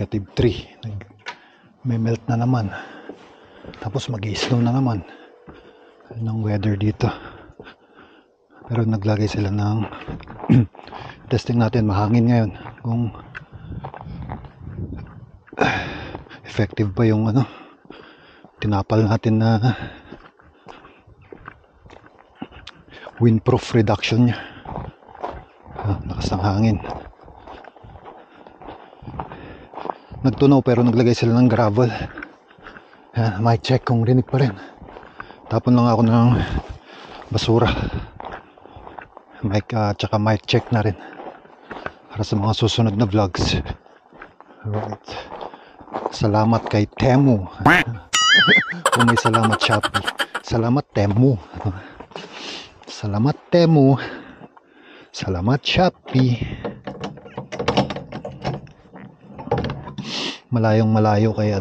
-3. May melt na naman. Tapos mag-i-snow na naman. Anong weather dito. Pero naglagay sila ng testing natin, mahangin ngayon. Kung effective ba yung tinapal natin na windproof reduction nya. Lakas ng hangin. Nagtunaw pero naglagay sila ng gravel. Mic check kung rinig pa rin. Tapon lang ako ng basura. Tsaka mic check na rin para sa mga susunod na vlogs. Alright. Salamat kay Temu. Kung may salamat Shopee, salamat Temu. Salamat Temu. Salamat Shopee. Malayong kay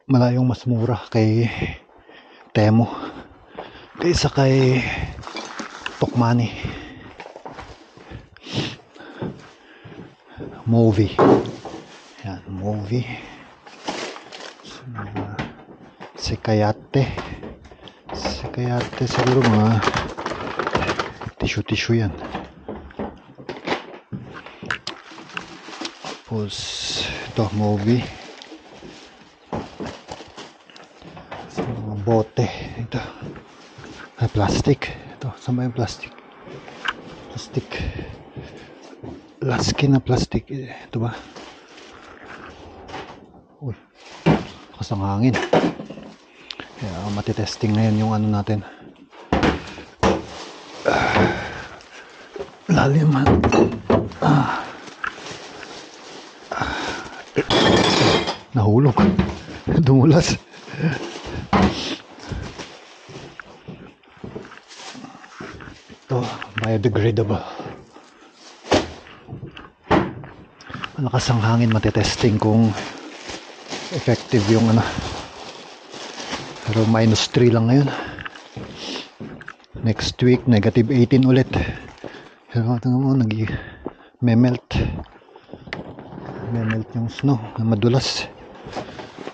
malayong mas mura kay Temu kaysa kay Tokmani. Movie. Yan, movie. Sekayate siguro mga tissue yan. Tapos ito, movie. Mga bote ito. Ay, plastic. Ito, saan ba yung plastic? Laskin na plastic. Ito ba? Uy, kasang hangin. Kaya matitesting na yun yung natin. Lalim. Nahulog. Dumulas. Ito, biodegradable. Malakas ang hangin, matitesting kung effective yung Pero -3 lang ngayon. Next week, -18 ulit. Pero tingnan mo, nag-melt yung snow na madulas.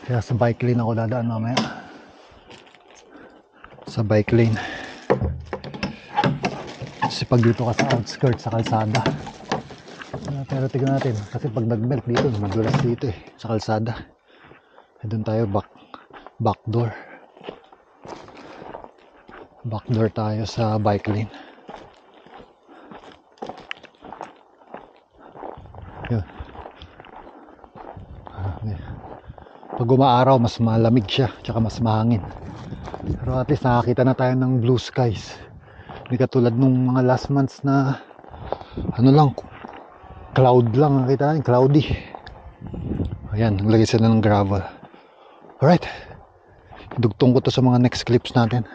Kaya sa bike lane ako dadaan mamaya. Sa bike lane. Kasi pag dito ka sa outskirts, sa kalsada. Pero tignan natin, kasi pag nag-melt dito, madulas dito sa kalsada. Doon tayo, backdoor tayo sa bike lane. Yun. Pag umaaraw, mas malamig siya, tsaka mas mahangin. Pero at least nakakita na tayo ng blue skies. Hindi katulad nung mga last months na cloud lang nakita natin, cloudy. Ayan, naglagay sila ng gravel. Alright, dugtong ko to sa mga next clips natin,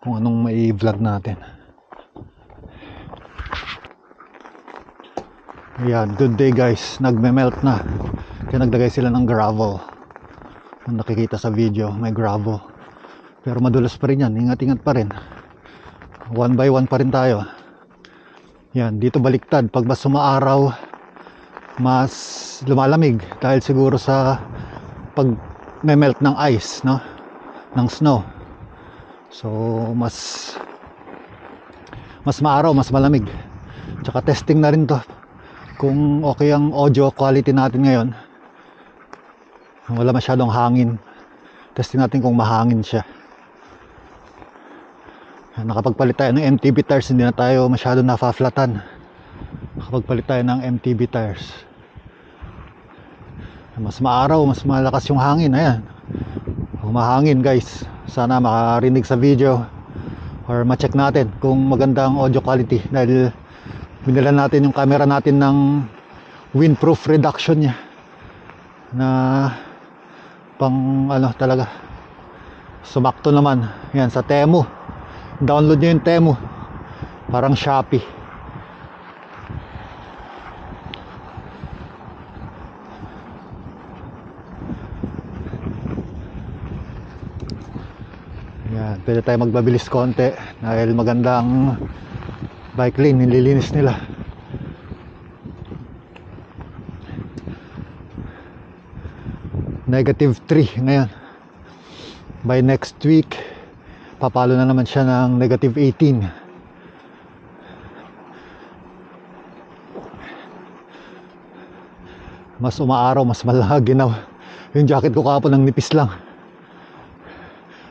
kung anong may vlog natin. Ayan, good day guys. Nagme-melt na, kaya naglagay sila ng gravel. Kung nakikita sa video, may gravel. Pero madulas pa rin yan, ingat-ingat pa rin. 1 by 1 pa rin tayo. Yan, dito baliktad. Pag mas sumaaraw, mas lumalamig. Dahil siguro sa pag may melt ng ice, no? Ng snow. So, mas maaraw, mas malamig. Tsaka testing na rin to. Kung okay ang audio quality natin ngayon. Wala masyadong hangin. Testing natin kung mahangin siya. Nakapagpalit tayo ng MTB tires, hindi na tayo masyado nafa-flatan. Nakapagpalit tayo ng MTB tires. Mas maaraw, mas malakas yung hangin. Ayan, humahangin guys. Sana makarinig sa video or ma-check natin kung maganda ang audio quality, dahil binila natin yung camera natin ng windproof reduction nya na pang talaga sumakto naman. Yan, sa Temu. Download nyo yung Temu, parang Shopee. Yan, pwede tayo magbabilis konti dahil magandang bike lane, nililinis nila. -3 ngayon. By next week papalo na naman siya ng -18. Mas umaaraw, mas malaginaw. Yung jacket ko kahapon ng nipis lang.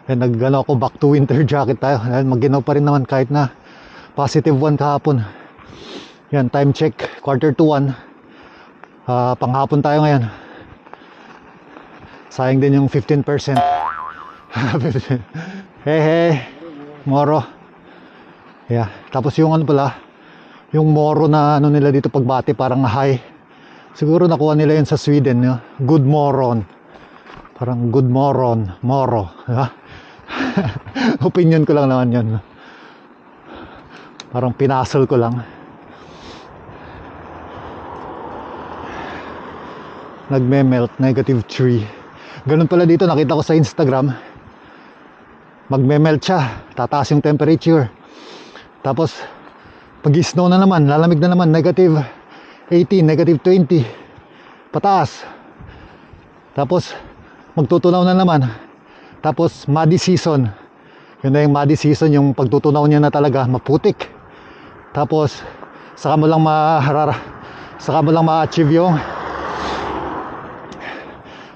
And nagano ako, back to winter jacket tayo. Magginaw pa rin naman kahit na +1 kahapon. Yan, time check 1:45. Panghapon tayo ngayon. Sayang din yung 15%. Hey, Moro. Yeah. Tapos yung ano pala, yung Moro na ano nila dito pagbati, parang high. Siguro nakuha nila yun sa Sweden, no? Good moron. Parang good moron, Moro. Diba? Opinion ko lang naman yun. Parang pinasol ko lang. Nagme-melt, -3. Ganun pala dito, nakita ko sa Instagram. Magme-melt siya, tataas yung temperature. Tapos pag snow na naman, lalamig na naman, -18, -20, pataas. Tapos magtutunaw na naman. Tapos muddy season. Yun na yung muddy season, yung pagtutunaw niya na talaga maputik. Tapos saka mo lang ma-achieve yung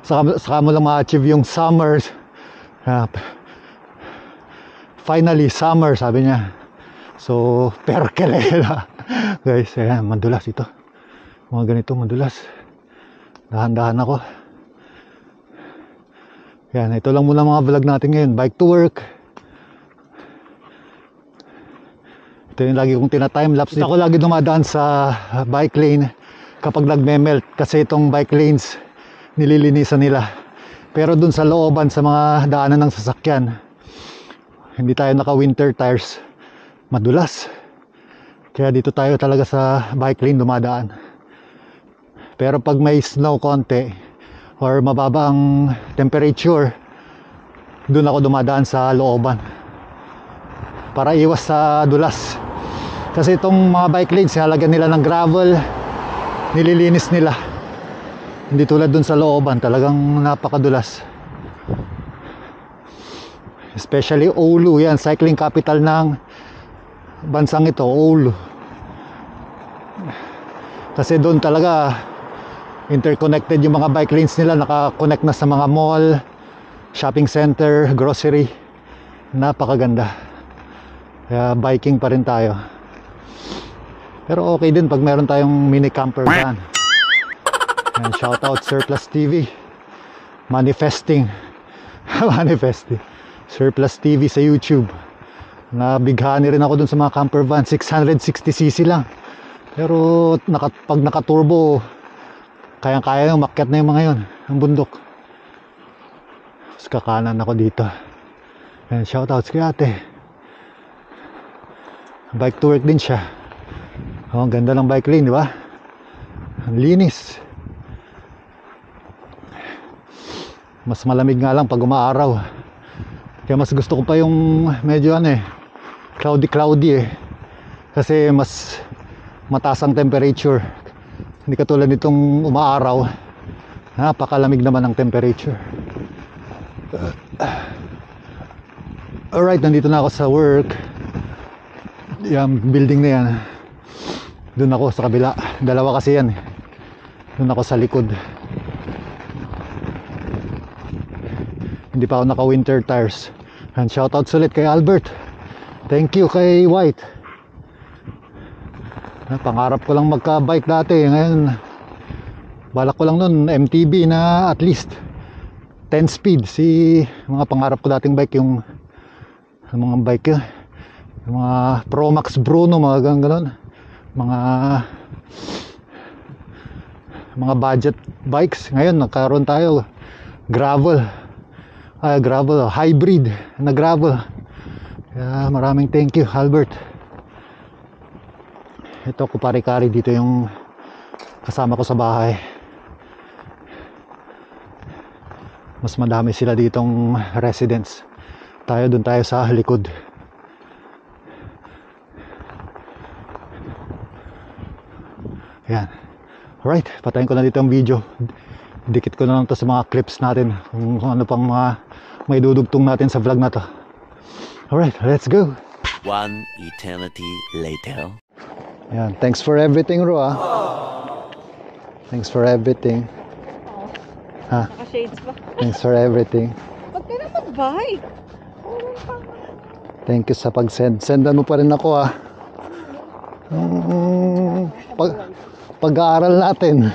saka mo lang ma-achieve yung summers. Finally summer, sabi niya. So perkelela. Guys, ayan, madulas ito. Mga ganito, madulas. Dahan-dahan ako. Yan, ito lang muna mga vlog natin ngayon. Bike to work. Ito yung lagi kong tina-timelapse. Ito ako lagi dumadaan sa bike lane kapag nagme-melt. Kasi itong bike lanes, nililinisan nila. Pero dun sa looban, sa mga daanan ng sasakyan, hindi tayo naka-winter tires. Madulas. Kaya dito tayo talaga sa bike lane dumadaan. Pero pag may snow konti or mababa ang temperature, doon ako dumadaan sa looban para iwas sa dulas. Kasi itong mga bike lanes, halagyan nila ng gravel, nililinis nila. Hindi tulad doon sa looban, talagang napakadulas. Especially Oulu, yan, cycling capital ng bansang ito, Oulu. Kasi doon talaga interconnected yung mga bike lanes nila, naka-connect na sa mga mall, shopping center, grocery. Napakaganda. Kaya biking pa rin tayo. Pero okay din pag meron tayong mini camper van. And shout out Surplus TV. Manifesting. Manifesting. Surplus TV sa YouTube. Nabighani rin ako dun sa mga camper van. 660cc lang. Pero pag naka-turbo, kayang-kaya yung makyat na yung mga yun, ang bundok. Tapos kakanan ako dito. And shoutouts kay ate. Bike to work din siya. Oh, ang ganda ng bike lane, di ba? Ang linis. Mas malamig nga lang pag umaaraw. Kaya mas gusto ko pa yung medyo cloudy eh. Kasi mas mataas ang temperature. Hindi katulad nitong umaaraw. Napakalamig naman ang temperature. Alright, nandito na ako sa work. Yung building na yan, doon ako sa kabila. Dalawa kasi yan. Doon ako sa likod. Hindi pa ako naka winter tires. And shoutouts ulit kay Albert. Thank you kay White. Pangarap ko lang magka-bike dati. Ngayon, balak ko lang nun MTB na at least 10 speed. Mga pangarap ko dating bike, yung mga bike yung mga Pro Max Bruno, mga ganun. Mga budget bikes. Ngayon nagkaroon tayo gravel, hybrid na gravel. Kaya maraming thank you Albert. Ito ko pare-kari dito yung kasama ko sa bahay. Mas madami sila ditong residents. Doon tayo sa likod. Ayan. Alright, patayin ko na dito ang video. Dikit ko na lang to sa mga clips natin, kung ano pang mga may dudugtong natin sa vlog na to. Alright, let's go. One eternity later. Ayan, thanks for everything, Ro, ah. Thanks for everything. Ha? Naka-shades pa. Thanks for everything. Huwag ka na mag-buy. Thank you sa pag-send. Sendan mo pa rin ako, ah. Pag-aaral natin.